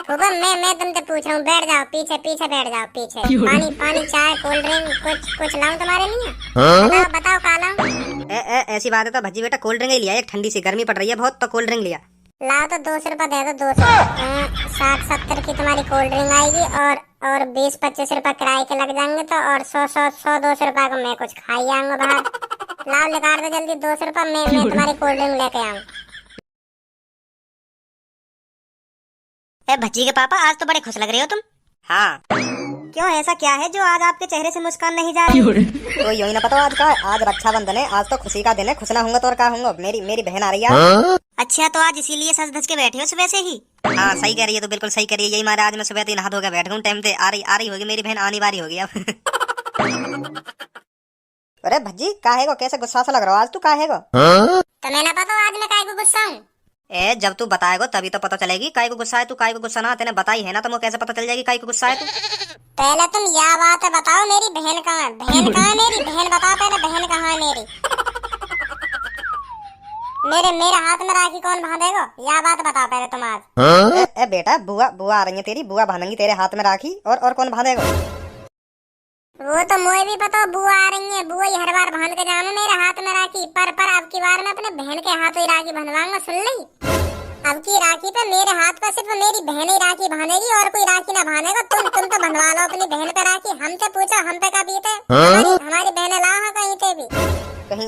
फूफा मैं तुमसे पूछ रहा हूँ, बैठ जाओ पीछे पीछे, बैठ जाओ पीछे। पानी पानी चाय कोल्ड ड्रिंक कुछ कुछ लाऊं तुम्हारे लिए? बताओ बताओ का लाऊं? ऐसी बात है तो भज्जी बेटा कोल्ड ड्रिंक ही लिया, एक ठंडी सी गर्मी पड़ रही है बहुत, तो कोल्ड ड्रिंक लिया। लाओ तो 200 रुपए दे दो, 200। 60-70 की तुम्हारी कोल्ड ड्रिंक आएगी और 20-25 रुपए किराए के लग जाएंगे, तो और 100-200 रुपए को मैं कुछ खा ही आऊंगा बाहर। लाओ निकाल दो जल्दी 200 रुपए, मैं तुम्हारी कोल्ड ड्रिंक लेके आऊँ। भज्जी के पापा, आज तो बड़े खुश लग रहे हो तुम। हाँ, क्यों, ऐसा क्या है जो आज आपके चेहरे से मुस्कान नहीं जा रही? तो यही ना पता आज का, आज रक्षाबंधन है, आज तो खुशी का दिन है, खुश ना होऊंगा तो और क्या होऊंगा। मेरी बहन आ रही है। अच्छा, तो आज इसीलिए सज धज के बैठे हो सुबह से ही? हाँ सही कह रही है, तो बिल्कुल सही कह रही है। यही मारे आज मैं सुबह से नहा धो के बैठ गई, टाइम से आ रही होगी मेरी बहन, आनी बारी होगी अब। अरे भज्जी काहे को, कैसे गुस्सा सा लग रहा हो आज तू, काहे को? तो मैं ना पता आज मैं काहे को गुस्सा हूँ? जब तू बताएगा तभी तो पता चलेगी काहे को गुस्सा है तू, काहे को गुस्सा ना, तेने बताई है ना, तो मुझे कैसे पता चल जाएगी काहे को गुस्सा है तू? पहले तुम यह बात है बताओ, मेरी बहन कहाँ है? बहन कहाँ है मेरी? बहन बताओ पहले, बहन कहाँ है मेरी? मेरे हाथ में राखी कौन बांधेगा? यह बात बताओ पहले तुम आज। बेटा बुआ आ रही है तेरी, बुआ बांधेंगी तेरे हाथ में राखी, और कौन बांधेगा? वो तो मुझे भी पता, बुआ आ रही है, बुआ ही हर बार बांध के जानो मेरे हाथ में राखी, पर अब की बार मैं अपने बहन के हाथ ही राखी बंधवाऊंगा, सुन ली? अब की राखी पे मेरे हाथ पर सिर्फ मेरी बहन ही राखी बांधेगी, और कोई राखी ना बांधेगा। तुम तो बंधवा लो अपनी बहन पे राखी, हमसे पूछो हम पे का बीते। हमारी बहनें लाओ हाँ कहीं पे भी,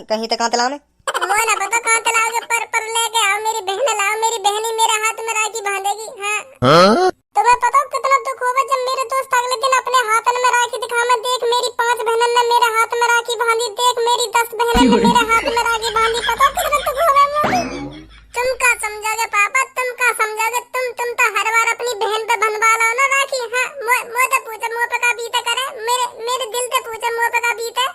कहीं ते कहाँ तलाने मुझे ना पता कहाँ तलाओगे, पर लेके आओ मेरी बहन, लाओ मेरी बहन ही मेरे हाथ में राखी बांधेगी। हाँ तुम्हें पता कितना दुख होगा जब मेरे दोस्त अगले दिन अपने हाथ में राखी दिखा, मैं देख मेरी 5 बहनों ने मेरे हाथ में राखी बांधी, देख मेरी 10 बहनों ने मेरे हाथ में राखी बांधी, पता कितना दुख होगा मुझे। तुम क्या समझोगे पापा, तुम क्या समझोगे? तुम तो हर बार अपनी बहन पे बंधवा लो ना राखी। हाँ मुझे तो पूछो मुँह पे का बीते करे, मेरे दिल पे पूछो मुँह पे का बीते।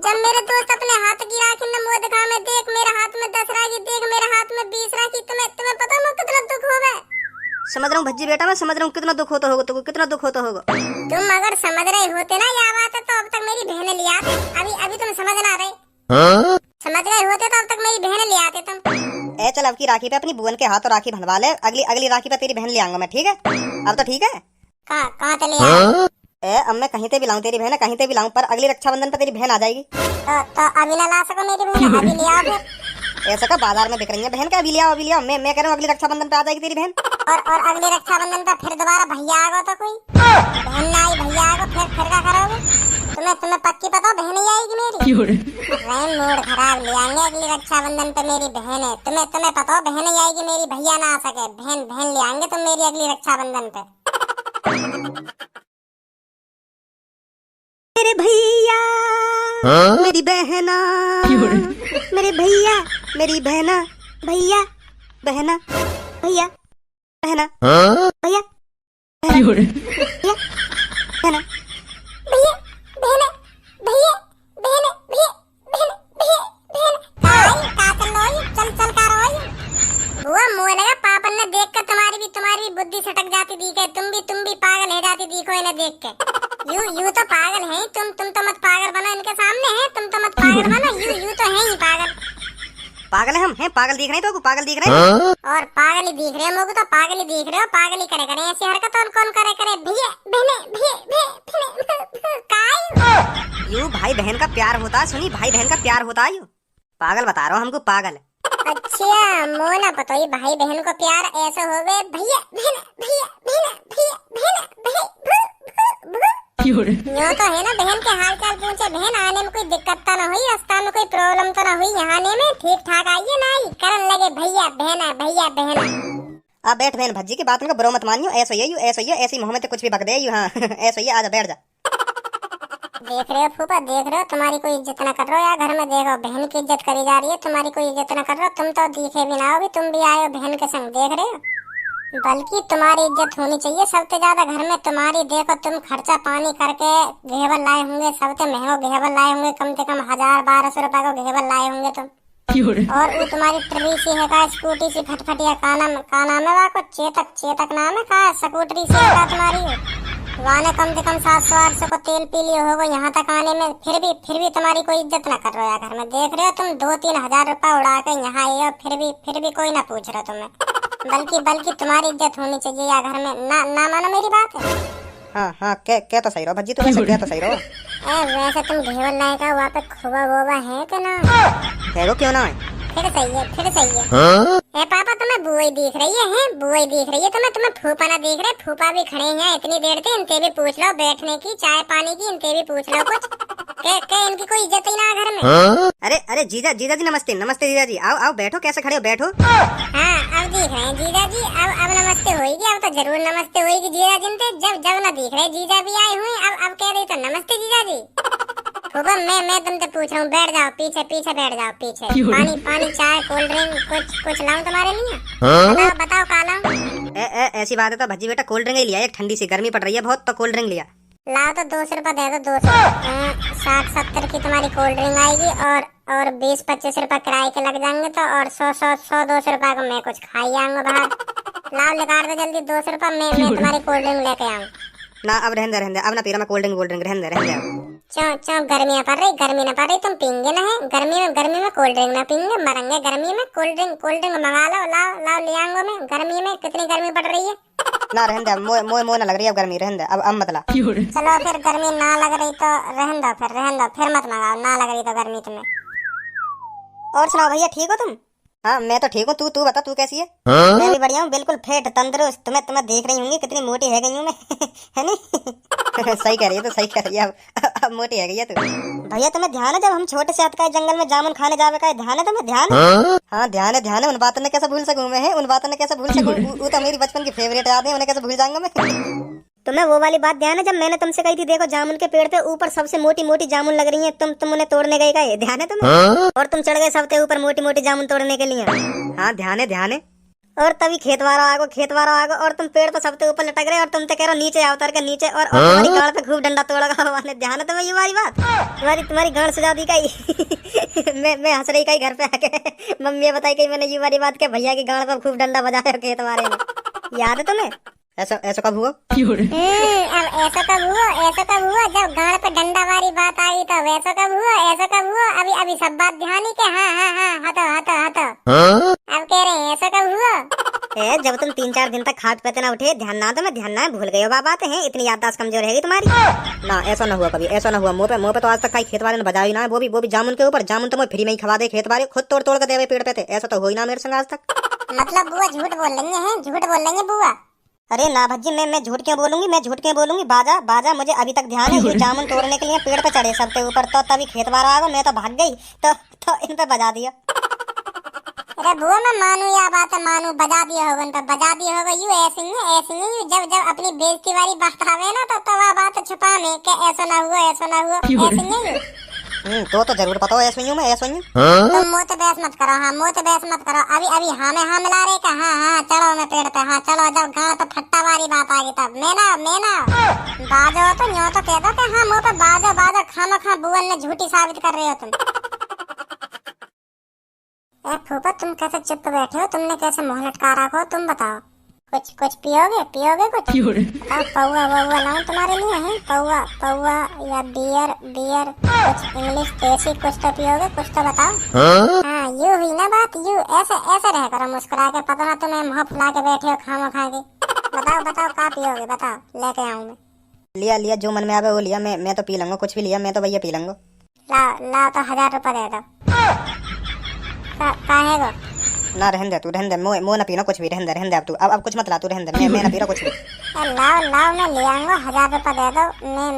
जब मेरे दोस्त अपने हाथ की राखी ने मुँह दिखा, मैं देख मेरे हाथ में 10 राखी, देख मेरे हाथ में 20 राखी, तुम्हें पता मुझे कितना दुख होगा? समझ रहा हूँ भज्जी बेटा, मैं समझ रहा हूँ कितना दुख होता होगा तुमको, कितना दुख होता होगा। तुम अगर समझ रहे होते ना यह बात है, तो अब तक मेरी बहन ले आते। अभी तुम समझ ना रहे, समझ रहे होते तो अब तक मेरी बहन ले आते तुम। चल अब की राखी पे अपनी बुअन के हाथों राखी बंधवा ले, अगली राखी पे तेरी बहन ले आऊंगा मैं, ठीक है? अब तो ठीक है। कहाँ चले आओ? अब मैं कहीं पे भी लाऊं तेरी बहन, कहीं पे भी लाऊं, पर अगली रक्षाबंधन पे तेरी बहन आ जाएगी। तो अभी ना ला सको मेरी बहन, अभी ले आओ फिर। ऐसा का बाजार में बिक रही है बहन का, अभी ले आओ अभी ले आओ। मैं कह रहा हूँ अगली रक्षाबंधन पे आ जाएगी तेरी बहन। और अगली रक्षाबंधन पे फिर दोबारा भैया आएगा तो कोई बहन ना आई, भैया आएगा, फिर क्या करोगे? तुम्हें पक्की पता बहन ही आएगी मेरी? मूड खराब, ले आएंगे अगली रक्षाबंधन पे मेरी बहन है। तुम्हें पता बहन ही आएगी मेरी, भैया ना आ सके, बहन ले आएंगे तुम मेरी अगली रक्षाबंधन पे। मेरे भैया मेरी बहना, मेरे भैया मेरी बहना, भैया बहना, भैया बहना, भैया बहना, भैया बहना, भैया बहना, भैया बहना, भैया बहना। चल का रोई बुआ, मुँह लगा पापन ने देख कर तुम्हारी बुद्धि सटक जाती दिखे, तुम भी पागल हो जाती दिखो इन्हें देख के। यू तो पागल हैं तुम तो मत पागल बनो इनके सामने, है तुम तो मत पागल बनो, यू तो है ही पागल। पागल है हम, हैं पागल दिख रहे हैं तो पागल दिख रहे हैं, और पागल ही दिख रहे हो, तो पागल ही दिख रहे हो, पागल ही करे ऐसी हरकत और कौन करे भैया बहने काय यू भाई बहन का प्यार होता है, सुनी भाई बहन का प्यार होता है, यू पागल बता रहा हूँ हमको पागल। अच्छा मोना पता ही भाई बहन को प्यार ऐसे हो गए, भैया बहन भैया बहन भैया बहन यूँ तो है ना, बहन के हाल चाल पूछे, बहन आने में कोई दिक्कत तो ना हुई, रास्ता में कोई प्रॉब्लम तो ना हुई, यहाँ आने में ठीक ठाक आइए ना आई, करन लगे भैया बहना भैया बहना। अब बैठ बहन भज्जी की बात में बुरा मत मानियो, ऐसा ही ऐसी मुँह में तो कुछ भी बक दे यू। हाँ ऐसा ही, आजा बैठ जा। देख रहे हो फूफा, देख रहे हो तुम्हारी कोई इज्जत ना कर रहे हो यार, घर में देखो बहन की इज्जत करी जा रही है, तुम्हारी कोई इज्जत ना कर रहे हो, तुम तो दिखे भी ना हो, तुम भी आए हो बहन के संग, देख रहे हो? बल्कि तुम्हारी इज्जत होनी चाहिए सबसे ज्यादा घर में तुम्हारी। देखो तुम खर्चा पानी करके घेवर लाए होंगे, सबसे महंगा घेवर लाए होंगे, कम से कम 1000-1200 रुपए का घेवर लाए होंगे तुम। और वो तुम्हारी ट्री सी है का, स्कूटी सी फटफटिया का नाम है को, चेतक नाम है का, स्कूटरी सी है तुम्हारी, वाने कम से कम 700-800 को तेल पी लियो होगा यहाँ तक आने में, फिर भी तुम्हारी कोई इज्जत ना कर रहे हो घर में। देख रहे हो तुम 2-3 हजार रुपए उड़ा के यहाँ आए हो, फिर भी कोई ना पूछ रहा तुम्हें। बल्कि बल्कि तुम्हारी इज्जत होनी चाहिए या घर में। ना ना मानो मेरी बात। हाँ हाँ, क्या तो सही रहो भज्जी, तुम ऐसे क्या तो सही रहो। वैसे तुम घेवर लाए का वहाँ पे खोबा वोबा है तो ना? है क्यों ना है? फिर सही है, फिर सही है। ए पापा तुम्हें बुआई दिख रही है? बुआई दिख रही है तुम्हें फूफा ना दिख रहे? फूफा भी खड़े हैं इतनी देर से, इनसे भी पूछ लो बैठने की, चाय पानी की, इनसे भी पूछ लो कुछ। के इनकी कोई इज्जत ही ना है घर में। अरे अरे जीजा जी नमस्ते। नमस्ते जीजा जी, आओ आओ बैठो, कैसे खड़े हो, बैठो। हाँ अब दिख रहे हैं जीजा जी, अब नमस्ते होगी, अब तो जरूर नमस्ते होगी जीजा जी से। जब ना दिख रहे जीजा भी आए हुए, अब कह रही तो नमस्ते जीजा जी। फूफा मैं तुमसे पूछ रहा हूँ, बैठ जाओ पीछे पीछे, बैठ जाओ पीछे। पानी चाय कोल्ड ड्रिंक कुछ लाऊं तुम्हारे लिए? बताओ का लाऊं? ऐसी बात है तो भज्जी बेटा कोल्ड ड्रिंक ही लिया, एक ठंडी सी गर्मी पड़ रही है बहुत, तो कोल्ड ड्रिंक लिया। लाओ तो 200 रुपए दे दो, 200। 60-70 की तुम्हारी कोल्ड ड्रिंक आएगी और 20-25 रुपए किराए के लग जाएंगे, तो और 100-200 रुपए को मैं कुछ खा ही आऊंगा बाहर। लाओ निकाल दो जल्दी 200 रुपए, मैं तुम्हारी कोल्ड ड्रिंक लेके आऊँ। ना अब रहने दे, अब ना पी रहा मैं कोल्ड ड्रिंक, रहने दे। क्यों गर्मी ना पड़ रही, तुम पीएंगे ना है? गर्मी में कोल्ड ड्रिंक ना पीएंगे, मरेंगे गर्मी में। कोल्ड ड्रिंक मंगा लो, लाओ ले आऊंगा मैं। गर्मी में कितनी गर्मी पड़ रही है। ना रहने दे, मोए ना लग रही है अब गर्मी, रहने दे अब मत ला। चलो फिर गर्मी ना लग रही तो रहने दो, फिर मत मंगाओ, ना लग रही तो गर्मी तुम्हें। और सुनाओ भैया, ठीक हो तुम? हाँ मैं तो ठीक हूँ, तू बता, तू कैसी है? मैं भी बढ़िया हूँ, बिल्कुल फिट तंदुरुस्त। तुम्हें देख रही होंगी कितनी मोटी है गई हूँ मैं। है नहीं? सही कह रही है, तो सही कह रही है, अब मोटी है गई है तू। भैया तुम्हें ध्यान है जब हम छोटे से अतकाई जंगल में जामुन खाने जावे का, ध्यान है तुम्हें? ध्यान? हाँ ध्यान है, उन बातों ने कैसे भूल सकूं मैं, उन बातों ने कैसे भूल सकूं? वो तो मेरी बचपन की फेवरेट याद है, उन्हें कैसे भूल जाऊंगा मैं। तुम्हें वो वाली बात ध्यान है जब मैंने तुमसे कही थी देखो जामुन के पेड़ पे ऊपर सबसे मोटी मोटी जामुन लग रही है, तुम उन्हें तोड़ने गए का, ये ध्यान है तुम्हें? और तुम चढ़ गए सबसे ऊपर मोटी मोटी जामुन तोड़ने के लिए। हाँ ध्यान है। और तभी खेतवारा आगो और तुम पेड़ तो सबसे ऊपर लटक रहे और तुम तो कह रहे हो नीचे आओ, उतर के नीचे, और तुम्हारी गाड़ पे खूब डंडा तोड़ेगा वाले। ध्यान है तुम्हें ये वाली बात? तुम्हारी गाड़ सजा दी कहीं। मैं हंस रही कहीं घर पे आके, मम्मी बताई कहीं मैंने ये वाली बात के भैया की गाड़ पर खूब डंडा बजाया खेतवारे में। याद है तुम्हें? ऐसा कब हुआ? अब ऐसा कब हुआ जब गाड़ पे डंडा वाली बात आई, तो वैसा कब हुआ? अभी सब बात ध्यान ही के। हाँ हतो। अब कह रहे हैं ऐसा कब हुआ? जब तुम 3-4 दिन तक खाट पे ना उठे, ध्यान ना भूल गए हो बात है, इतनी याददाश्त कमजोर है तुम्हारी। ना ऐसा ना हुआ कभी, ऐसा ना हुआ। मुँह पे तो आज तक कहीं खेत वाले ने बजाया ही ना, वो भी जामुन के ऊपर। जामुन तो मैं फ्री में ही खवा दे, खेत वाले खुद तोड़ के देवे पेड़ पे थे। ऐसा तो हो ही ना मेरे संग आज तक। मतलब बुआ झूठ बोल लेंगे बुआ? अरे ना भज्जी, मैं झूठ क्यों बोलूंगी? बाजा मुझे अभी तक ध्यान है, ये जामुन तोड़ने के लिए पेड़ पे चढ़े सबके ऊपर, तो तभी खेतवारा आ गया, मैं तो भाग गई, तो इन पे बजा दिया। अरे बुआ मैं मानू या बात है, मानू बजा दिया होगा यू ऐसे ही जब अपनी बेइज्जती वाली बात आवे ना, तो वह बात छुपा में के ऐसा ना हुआ ऐसे नहीं। तो जरूर पता हो ऐसे ही हूँ मैं, ऐसे ही। तुम मुँह पे बहस मत करो। अभी हाँ मिला रहे का। हाँ चलो मैं पेड़ पे। हाँ चलो, जब गाँव पे फट्टा वाली बात आ गई तब मैं ना बाजो तो यूँ तो कह दो कि हाँ मुँह पे बाजो खामखा बुआ ने झूठी साबित कर रहे हो तुम। फूफा तुम कैसे चुप बैठे हो? तुमने कैसे मुँह लटका रखा हो? तुम बताओ, कुछ पियोगे कुछ? पौवा लाऊं तुम्हारे लिए? है पौवा या बियर कुछ इंग्लिश देसी कुछ तो पियोगे, कुछ तो बताओ। हाँ यू हुई ना बात, यू ऐसे रह करो मुस्कुरा के, पता ना तुम्हें मुँह फुला के बैठे हो खामो खा के। बताओ क्या पियोगे, बताओ लेके आऊं मैं। लिया जो मन में आवे वो लिया, मैं तो पी लूंगा, कुछ भी लिया मैं तो भैया पी लूंगा। लाओ तो 1000 रुपए दे दो। काहे गो? ना रहने दे, मुँह ना पीना कुछ भी, रहने दे अब तू, अब कुछ मत ला तू, रहने दे, मैं ना पी रहा कुछ भी। लाओ मैं ले आऊंगा, 1000 रुपए दे दो,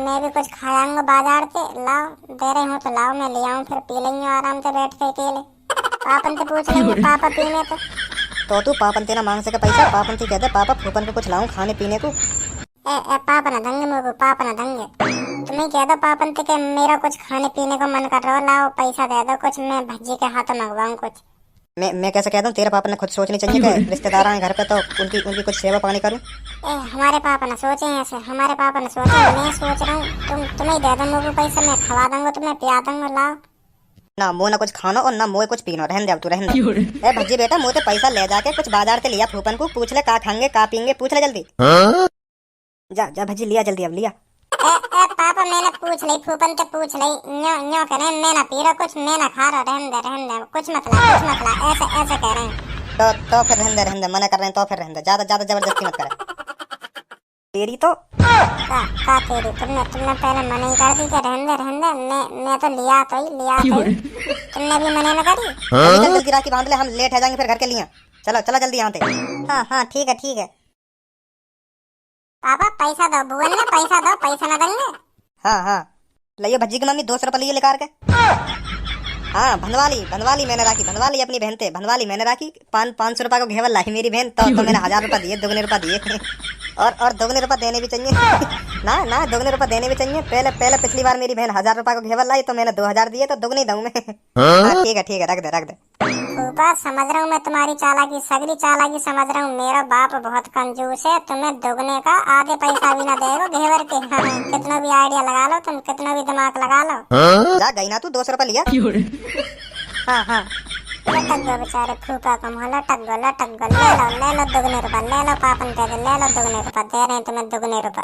मैं भी कुछ खा आऊंगा बाजार से। लाओ दे रही हूँ तो लाओ, मैं ले आऊँ, फिर पी लेंगे आराम से बैठ के अकेले। पापन से पूछ लेंगे, पापा पीने तो तू पापन तेना मांग सके पैसा? पापन से कहते पापा फूफन को कुछ लाऊं खाने पीने को। पापा ना दंगे तुम्हें कह दो पापन से कि मेरा कुछ खाने पीने को मन कर रहा हो, लाओ पैसा दे दो कुछ, मैं भज्जी के हाथों मंगवाऊं कुछ। मैं कैसे कह दूं? तेरे पापा ने खुद सोचनी चाहिए कि रिश्तेदार आए घर पे तो उनकी कुछ सेवा पानी करूं। हमारे पापा ने सोचे हैं ऐसे, हमारे पापा ने सोचा, मैं सोच रहा हूँ तुम्हें दे दो मुझे पैसा, मैं खवा दूंगा तुम्हें, पिया दूंगा। लाओ ना मुँह ना कुछ खाना और ना मुँह कुछ पीना, रहने दे अब तू, रहने दे। भज्जी बेटा मुँह पैसा ले जाके कुछ बाजार से लिया, फूफन को पूछ ले का खाएंगे का पीएंगे, पूछ ले जल्दी। जा भज्जी लिया जल्दी, अब लिया। पापा मैंने पूछ ली, फूफन से पूछ ली, न्यो कह रहे मैं ना पी रहा कुछ, मैं ना खा रहा, रहने दे कुछ मत ला, ऐसे कह रहे हैं। तो फिर रहने दे मना कर रहे हैं, तो फिर रहने दे, ज्यादा ज्यादा जबरदस्ती मत करे। तेरी तो का तेरी, तुमने पहले मना ही कर दी कि रहने दे, मैं तो लिया तो ही तुमने भी मना न करी। जल्दी जल्दी राखी बांध ले, हम लेट हो जाएंगे फिर घर के लिए। चलो चलो जल्दी यहाँ से। हाँ हाँ ठीक है। पापा पैसा दो, भुवन ने पैसा दो, पैसा न देंगे। हाँ लियो भज्जी की मम्मी 200 रुपये लियो लेकर के। हाँ बंधवाली मैंने राखी, बंधवाली अपनी बहन थे, बंधवाली मैंने राखी। 500 रुपये को घेवर लाई मेरी बहन, तो मैंने 1000 रुपये दिए, दुगने रुपये दिए। और दुगने रुपये देने भी चाहिए। ना दुगने रुपये देने भी चाहिए। पहले पिछली बार मेरी बहन 1000 रुपये को घेवर लाई, तो मैंने 2000 दिए, तो दुगने दूँ मैं। हाँ ठीक है रख दे। फूफा समझ रहा हूँ मैं तुम्हारी चालाकी, सगरी चालाकी समझ रहा हूँ। मेरा बाप बहुत कंजूस है, तुम्हें दुगने का आधे पैसा भी ना देगा घेवर के। हाँ, कितना भी आइडिया लगा लो तुम, कितना भी दिमाग लगा लो। जा गई ना तू, 200 रुपये लिया। हाँ लटक गो बेचारे फूफा को, लटक गो ले लो दुगने रुपये, ले लो पापन कह दे, ले लो दुगने रुपये, दे रहे हैं तुम्हें दुगने रुपये।